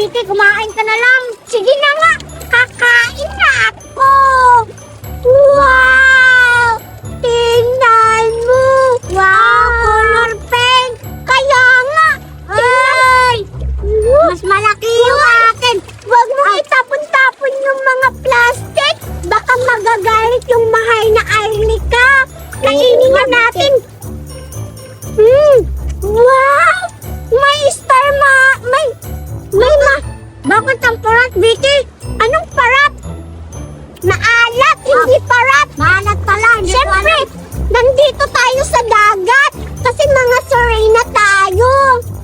Vicky, kumain ka na lang. Sige na nga, kakain na ako. Wow!